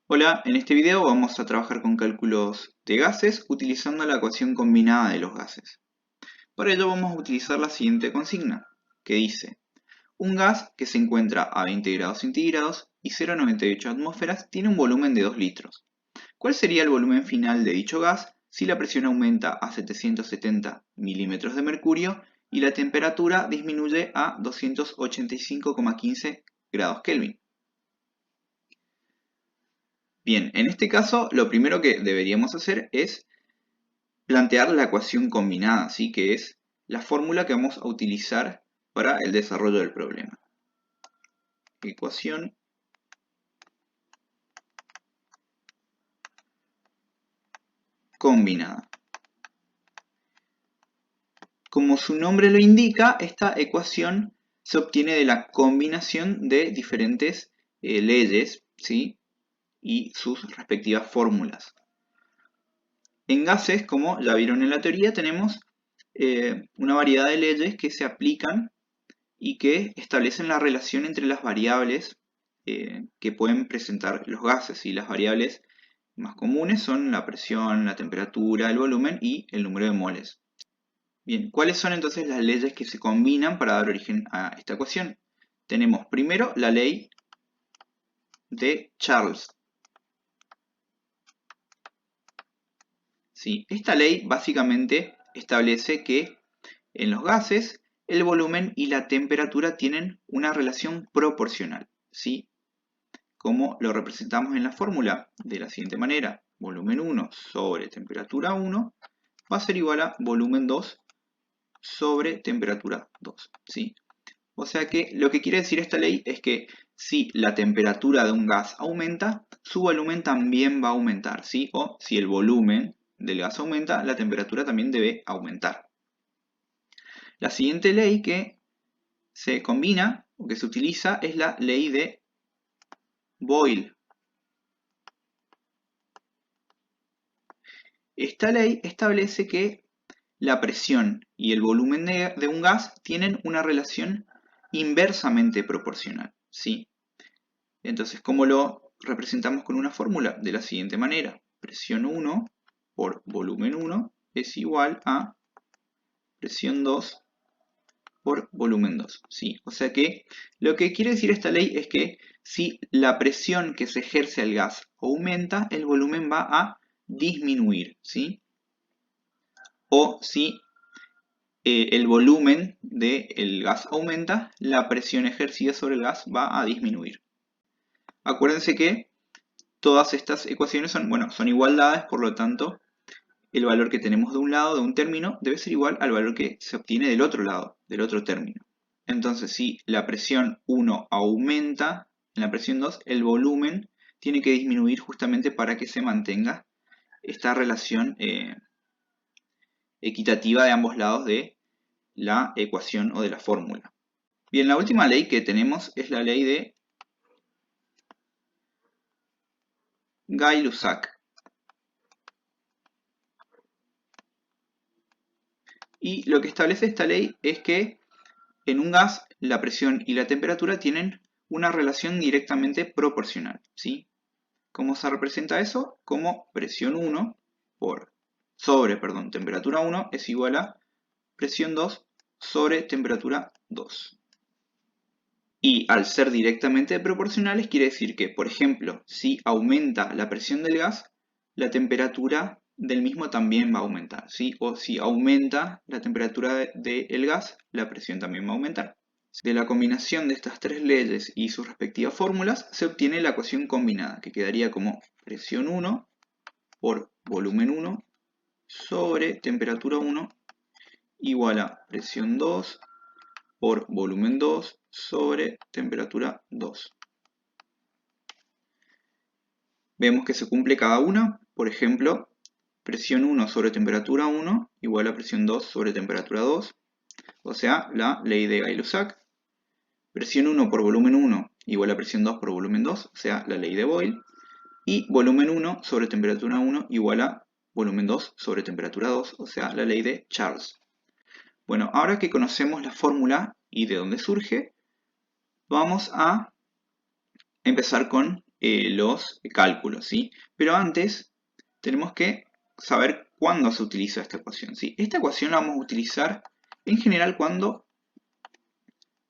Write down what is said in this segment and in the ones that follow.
Hola, en este video vamos a trabajar con cálculos de gases utilizando la ecuación combinada de los gases. Para ello vamos a utilizar la siguiente consigna, que dice: un gas que se encuentra a 20 grados centígrados y 0,98 atmósferas tiene un volumen de 2 litros. ¿Cuál sería el volumen final de dicho gas si la presión aumenta a 770 milímetros de mercurio y la temperatura disminuye a 285,15 grados Kelvin? Bien, en este caso lo primero que deberíamos hacer es plantear la ecuación combinada, ¿sí? Que es la fórmula que vamos a utilizar para el desarrollo del problema. Ecuación combinada. Como su nombre lo indica, esta ecuación se obtiene de la combinación de diferentes leyes, ¿sí? Y sus respectivas fórmulas. En gases, como ya vieron en la teoría, tenemos una variedad de leyes que se aplican y que establecen la relación entre las variables que pueden presentar los gases. Y las variables más comunes son la presión, la temperatura, el volumen y el número de moles. Bien, ¿cuáles son entonces las leyes que se combinan para dar origen a esta ecuación? Tenemos primero la ley de Charles. ¿Sí? Esta ley básicamente establece que en los gases el volumen y la temperatura tienen una relación proporcional, ¿sí? Como lo representamos en la fórmula de la siguiente manera: volumen 1 sobre temperatura 1 va a ser igual a volumen 2 sobre temperatura 2, ¿sí? O sea que lo que quiere decir esta ley es que si la temperatura de un gas aumenta, su volumen también va a aumentar, ¿sí? O si el volumen del gas aumenta, la temperatura también debe aumentar. La siguiente ley que se combina o que se utiliza es la ley de Boyle. Esta ley establece que la presión y el volumen de un gas tienen una relación inversamente proporcional, ¿sí? Entonces, ¿cómo lo representamos con una fórmula? De la siguiente manera: presión 1 por volumen 1 es igual a presión 2 por volumen 2, ¿sí? O sea que lo que quiere decir esta ley es que si la presión que se ejerce al gas aumenta, el volumen va a disminuir, ¿sí? O si el volumen del gas aumenta, la presión ejercida sobre el gas va a disminuir. Acuérdense que todas estas ecuaciones son igualdades, por lo tanto, el valor que tenemos de un lado, de un término, debe ser igual al valor que se obtiene del otro lado, del otro término. Entonces, si la presión 1 aumenta, en la presión 2, el volumen tiene que disminuir justamente para que se mantenga esta relación equitativa de ambos lados de la ecuación o de la fórmula. Bien, la última ley que tenemos es la ley de Gay-Lussac. Y lo que establece esta ley es que en un gas la presión y la temperatura tienen una relación directamente proporcional, ¿sí? ¿Cómo se representa eso? Como presión 1 sobre temperatura 1 es igual a presión 2 sobre temperatura 2. Y al ser directamente proporcionales quiere decir que, por ejemplo, si aumenta la presión del gas, la temperatura del mismo también va a aumentar, ¿sí? O si aumenta la temperatura del gas, la presión también va a aumentar. De la combinación de estas tres leyes y sus respectivas fórmulas se obtiene la ecuación combinada, que quedaría como presión 1 por volumen 1 sobre temperatura 1 igual a presión 2 por volumen 2 sobre temperatura 2. Vemos que se cumple cada una. Por ejemplo, presión 1 sobre temperatura 1 igual a presión 2 sobre temperatura 2. O sea, la ley de Gay-Lussac. Presión 1 por volumen 1 igual a presión 2 por volumen 2. O sea, la ley de Boyle. Y volumen 1 sobre temperatura 1 igual a volumen 2 sobre temperatura 2. O sea, la ley de Charles. Bueno, ahora que conocemos la fórmula y de dónde surge, vamos a empezar con los cálculos, ¿sí? Pero antes tenemos que saber cuándo se utiliza esta ecuación, ¿sí? Esta ecuación la vamos a utilizar en general cuando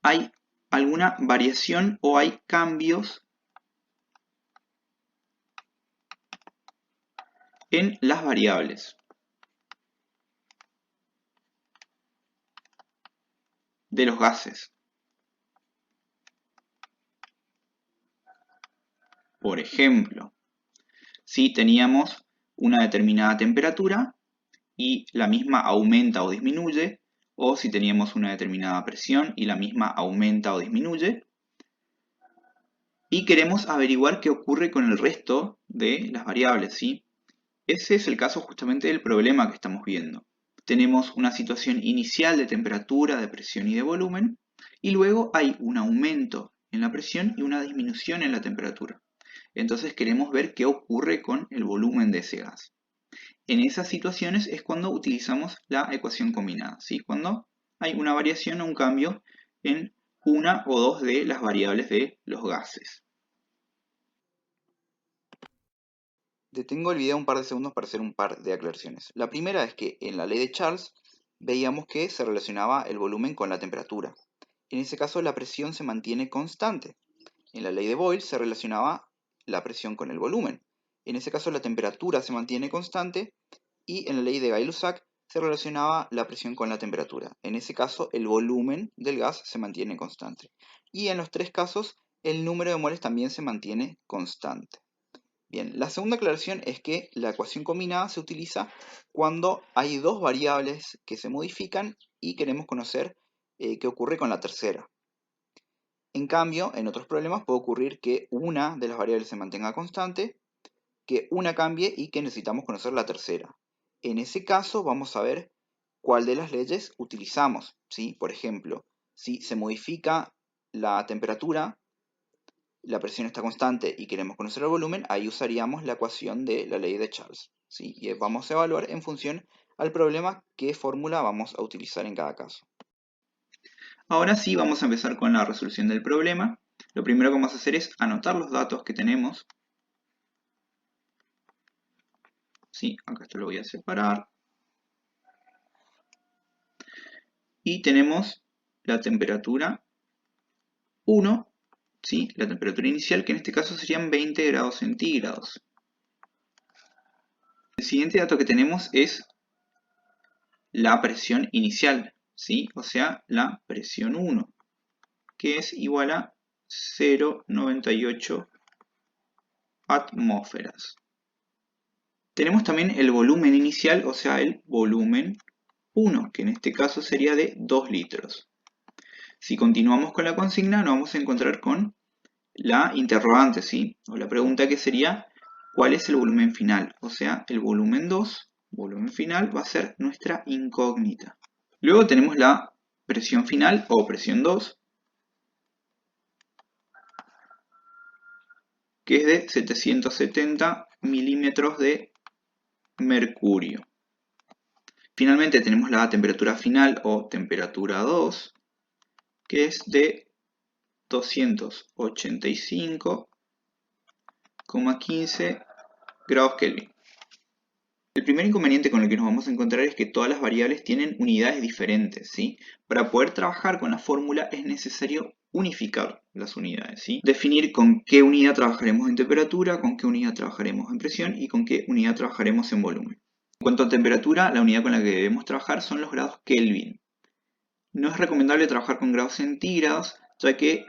hay alguna variación o hay cambios en las variables de los gases. Por ejemplo, si teníamos una determinada temperatura y la misma aumenta o disminuye, o si teníamos una determinada presión y la misma aumenta o disminuye, y queremos averiguar qué ocurre con el resto de las variables, ¿sí? Ese es el caso justamente del problema que estamos viendo. Tenemos una situación inicial de temperatura, de presión y de volumen, y luego hay un aumento en la presión y una disminución en la temperatura. Entonces queremos ver qué ocurre con el volumen de ese gas. En esas situaciones es cuando utilizamos la ecuación combinada, ¿sí? Cuando hay una variación o un cambio en una o dos de las variables de los gases. Detengo el video un par de segundos para hacer un par de aclaraciones. La primera es que en la ley de Charles veíamos que se relacionaba el volumen con la temperatura. En ese caso la presión se mantiene constante. En la ley de Boyle se relacionaba la presión con el volumen. En ese caso la temperatura se mantiene constante y en la ley de Gay-Lussac se relacionaba la presión con la temperatura. En ese caso el volumen del gas se mantiene constante. Y en los tres casos el número de moles también se mantiene constante. Bien, la segunda aclaración es que la ecuación combinada se utiliza cuando hay dos variables que se modifican y queremos conocer qué ocurre con la tercera. En cambio, en otros problemas puede ocurrir que una de las variables se mantenga constante, que una cambie y que necesitamos conocer la tercera. En ese caso vamos a ver cuál de las leyes utilizamos, ¿sí? Por ejemplo, si se modifica la temperatura, la presión está constante y queremos conocer el volumen, ahí usaríamos la ecuación de la ley de Charles, ¿sí? Y vamos a evaluar en función al problema qué fórmula vamos a utilizar en cada caso. Ahora sí vamos a empezar con la resolución del problema. Lo primero que vamos a hacer es anotar los datos que tenemos. Sí, acá esto lo voy a separar. Y tenemos la temperatura 1, ¿sí? La temperatura inicial, que en este caso serían 20 grados centígrados. El siguiente dato que tenemos es la presión inicial, ¿sí? O sea, la presión 1, que es igual a 0,98 atmósferas. Tenemos también el volumen inicial, o sea, el volumen 1, que en este caso sería de 2 litros. Si continuamos con la consigna, nos vamos a encontrar con la interrogante, ¿sí? O la pregunta que sería, ¿cuál es el volumen final? O sea, el volumen 2, volumen final, va a ser nuestra incógnita. Luego tenemos la presión final o presión 2, que es de 770 milímetros de mercurio. Finalmente tenemos la temperatura final o temperatura 2, que es de 285,15 grados Kelvin. El primer inconveniente con el que nos vamos a encontrar es que todas las variables tienen unidades diferentes, ¿sí? Para poder trabajar con la fórmula es necesario unificar las unidades, ¿sí? Definir con qué unidad trabajaremos en temperatura, con qué unidad trabajaremos en presión y con qué unidad trabajaremos en volumen. En cuanto a temperatura, la unidad con la que debemos trabajar son los grados Kelvin. No es recomendable trabajar con grados centígrados, ya que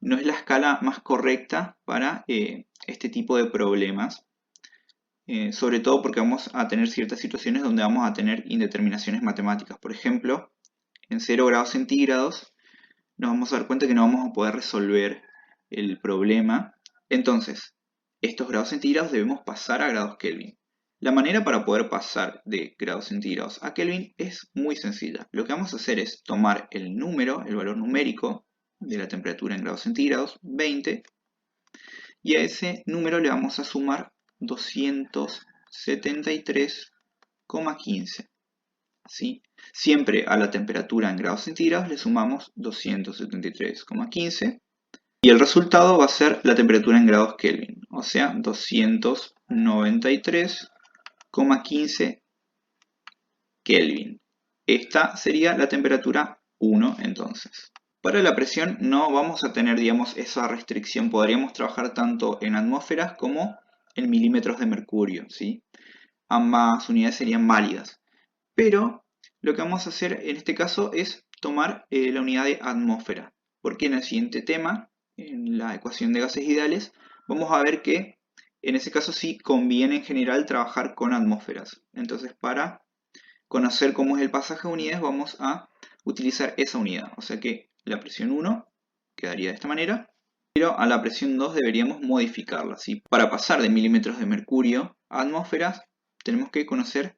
no es la escala más correcta para este tipo de problemas. Sobre todo porque vamos a tener ciertas situaciones donde vamos a tener indeterminaciones matemáticas. Por ejemplo, en 0 grados centígrados nos vamos a dar cuenta que no vamos a poder resolver el problema. Entonces, estos grados centígrados debemos pasar a grados Kelvin. La manera para poder pasar de grados centígrados a Kelvin es muy sencilla. Lo que vamos a hacer es tomar el número, el valor numérico de la temperatura en grados centígrados, 20, y a ese número le vamos a sumar 273,15. ¿Sí? Siempre a la temperatura en grados centígrados le sumamos 273,15 Y el resultado va a ser la temperatura en grados Kelvin, o sea, 293,15 Kelvin. Esta sería la temperatura 1 entonces. Para la presión no vamos a tener, digamos, esa restricción. Podríamos trabajar tanto en atmósferas como en milímetros de mercurio, ¿sí? Ambas unidades serían válidas. Pero lo que vamos a hacer en este caso es tomar la unidad de atmósfera. Porque en el siguiente tema, en la ecuación de gases ideales, vamos a ver que en ese caso sí conviene en general trabajar con atmósferas. Entonces, para conocer cómo es el pasaje de unidades, vamos a utilizar esa unidad. O sea que la presión 1 quedaría de esta manera, pero a la presión 2 deberíamos modificarla, ¿sí? Para pasar de milímetros de mercurio a atmósferas, tenemos que conocer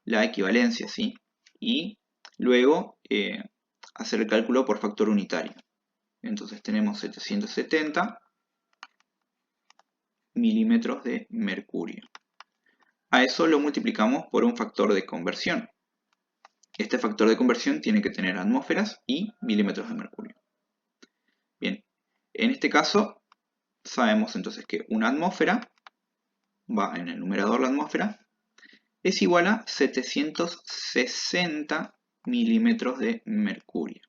la equivalencia, ¿sí? Y luego hacer el cálculo por factor unitario. Entonces tenemos 770 milímetros de mercurio. A eso lo multiplicamos por un factor de conversión. Este factor de conversión tiene que tener atmósferas y milímetros de mercurio. Bien, en este caso sabemos entonces que una atmósfera, va en el numerador la atmósfera, es igual a 760 milímetros de mercurio.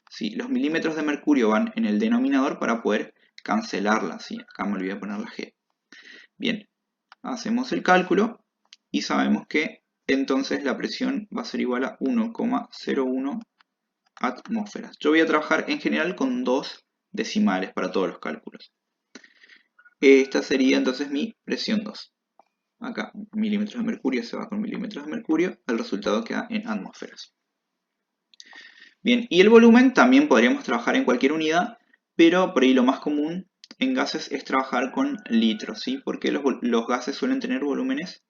¿Sí? Los milímetros de mercurio van en el denominador para poder cancelarla. ¿Sí? Acá me olvidé poner la G. Bien, hacemos el cálculo y sabemos que entonces la presión va a ser igual a 1,01 atmósferas. Yo voy a trabajar en general con 2 decimales para todos los cálculos. Esta sería entonces mi presión 2. Acá milímetros de mercurio se va con milímetros de mercurio, el resultado queda en atmósferas. Bien, y el volumen también podríamos trabajar en cualquier unidad, pero por ahí lo más común en gases es trabajar con litros, ¿sí? Porque los gases suelen tener volúmenes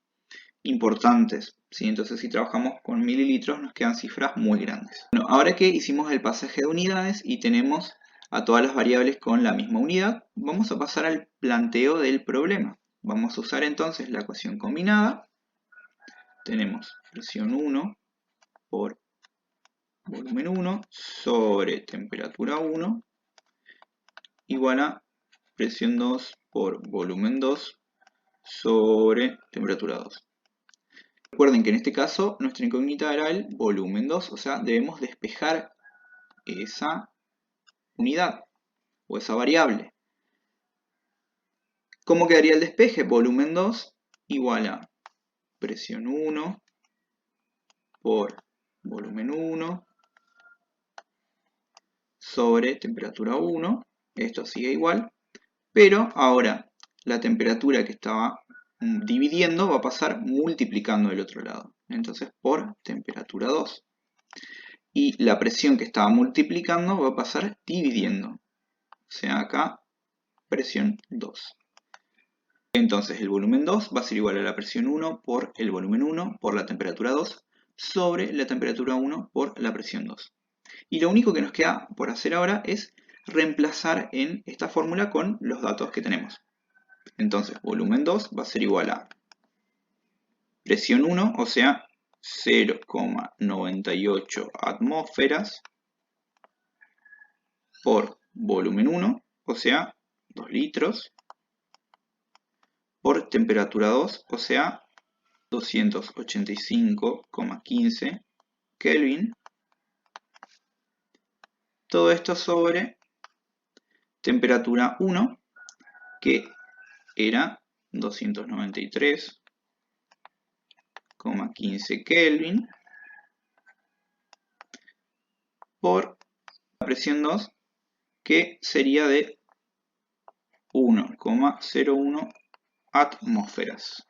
importantes, ¿sí? Entonces si trabajamos con mililitros nos quedan cifras muy grandes. Bueno, ahora que hicimos el pasaje de unidades y tenemos a todas las variables con la misma unidad, vamos a pasar al planteo del problema. Vamos a usar entonces la ecuación combinada. Tenemos presión 1 por volumen 1 sobre temperatura 1 igual a presión 2 por volumen 2 sobre temperatura 2. Recuerden que en este caso nuestra incógnita era el volumen 2, o sea, debemos despejar esa unidad o esa variable. ¿Cómo quedaría el despeje? Volumen 2 igual a presión 1 por volumen 1 sobre temperatura 1. Esto sigue igual, pero ahora la temperatura que estaba dividiendo va a pasar multiplicando del otro lado. Entonces por temperatura 2. Y la presión que estaba multiplicando va a pasar dividiendo. O sea, acá presión 2. Entonces el volumen 2 va a ser igual a la presión 1 por el volumen 1 por la temperatura 2 sobre la temperatura 1 por la presión 2. Y lo único que nos queda por hacer ahora es reemplazar en esta fórmula con los datos que tenemos. Entonces volumen 2 va a ser igual a presión 1, o sea, 0,98 atmósferas por volumen 1, o sea, 2 litros, por temperatura 2, o sea, 285,15 Kelvin. Todo esto sobre temperatura 1, que era 293,15 Kelvin, por la presión 2, que sería de 1,01 atmósferas.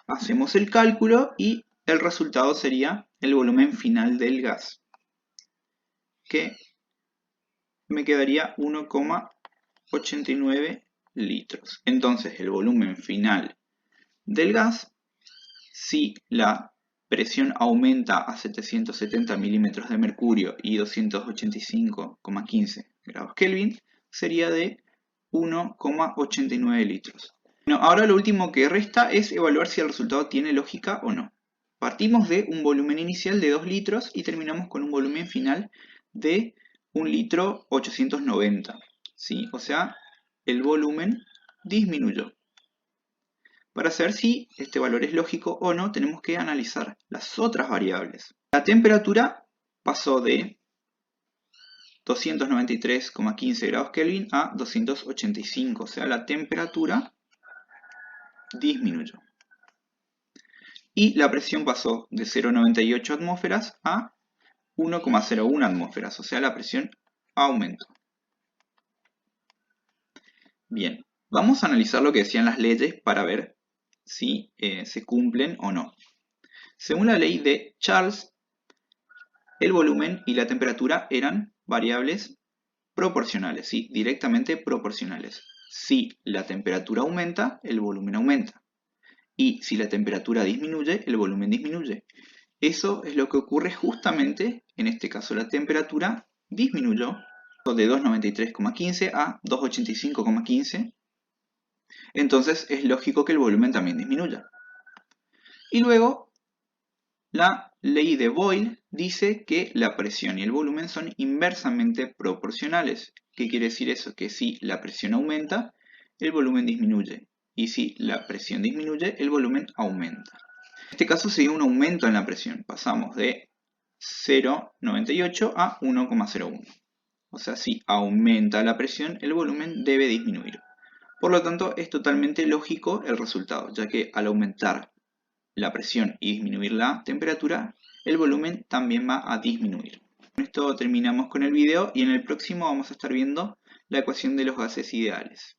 Hacemos el cálculo y el resultado sería el volumen final del gas, que me quedaría 1,89 litros. Entonces el volumen final del gas, si la presión aumenta a 770 milímetros de mercurio y 285,15 grados Kelvin, sería de 1,89 litros. Bueno, ahora lo último que resta es evaluar si el resultado tiene lógica o no. Partimos de un volumen inicial de 2 litros y terminamos con un volumen final de 1 litro 890, ¿sí? O sea, el volumen disminuyó. Para saber si este valor es lógico o no, tenemos que analizar las otras variables. La temperatura pasó de 293,15 grados Kelvin a 285, o sea, la temperatura disminuyó. Y la presión pasó de 0,98 atmósferas a 1,01 atmósferas, o sea, la presión aumentó. Bien, vamos a analizar lo que decían las leyes para ver si se cumplen o no. Según la ley de Charles, el volumen y la temperatura eran variables proporcionales, ¿sí? Directamente proporcionales. Si la temperatura aumenta, el volumen aumenta. Y si la temperatura disminuye, el volumen disminuye. Eso es lo que ocurre justamente en este caso. La temperatura disminuyó de 293,15 a 285,15. Entonces es lógico que el volumen también disminuya. Y luego, la ley de Boyle dice que la presión y el volumen son inversamente proporcionales. ¿Qué quiere decir eso? Que si la presión aumenta, el volumen disminuye. Y si la presión disminuye, el volumen aumenta. En este caso se dio un aumento en la presión. Pasamos de 0,98 a 1,01. O sea, si aumenta la presión, el volumen debe disminuir. Por lo tanto, es totalmente lógico el resultado, ya que al aumentar la presión y disminuir la temperatura, el volumen también va a disminuir. Con esto terminamos con el video y en el próximo vamos a estar viendo la ecuación de los gases ideales.